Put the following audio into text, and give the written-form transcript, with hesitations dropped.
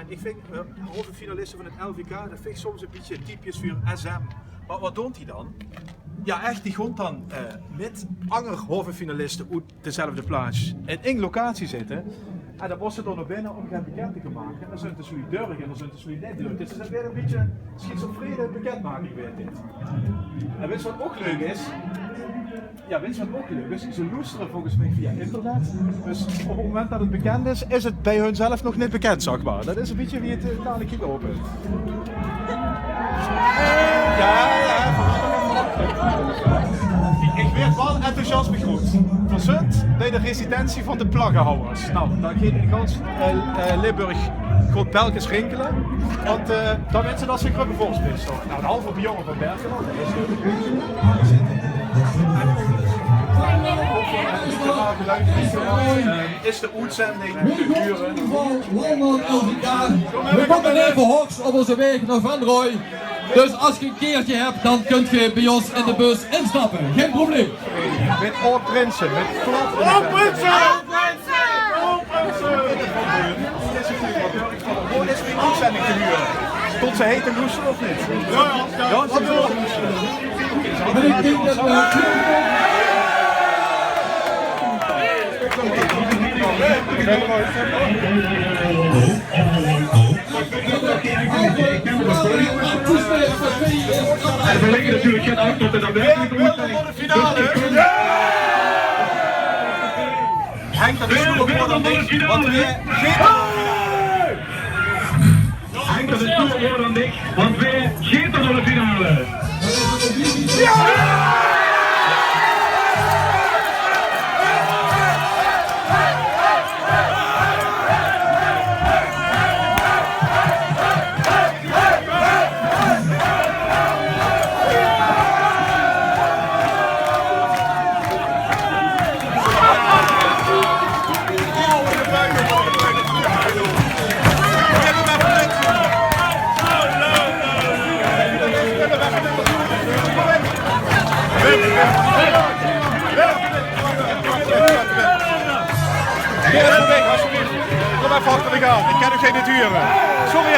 En ik vind halve finalisten van het LVK, dat vind ik soms een beetje typisch voor SM. Maar wat doet hij dan? Ja, echt, die gaat dan met andere halve finalisten uit dezelfde plaats in één locatie zitten. En dan was ze dan naar binnen om gaan bekend te maken. En dan zijn het jullie durgen en dan zijn het jullie net durgen. Dus het is weer een beetje schizofrene bekendmaking weer dit. En weet je wat ook leuk is? Ja, weet je wat ook leuk is? Ze loesteren volgens mij via internet. Dus op het moment dat het bekend is het bij hunzelf nog niet bekend, zeg maar. Dat is een beetje wie het dadelijk ging opent. Ja. Ik werd wel enthousiasme groet. Verzund bij de residentie van de plaggenhouwers. Nou, daar ging in gans Limburg gewoon belkens rinkelen. Want dan mensen dat ze een grote volksfeest toch. Nou, de halve jongen van Berkeland, dat is is de uitzending te huren. We komen even hogs op onze weg naar Van Rooij. Dus als je een keertje hebt, dan kunt je bij ons in de bus instappen. Geen probleem. Met oud-prinsen, met klap. Oud-prinsen! Hoe is die uitzending te huren? Tot ze heten loesten of niet? Ja, ze willen loesten. En we leggen natuurlijk geen uit tot de finale. Henk, dat is nog voor dan dik, want weer Henk, dat is nog voor dan dik, want wij geen tot de finale. Kom even achter de gaan, ik kan u geen huren. Sorry.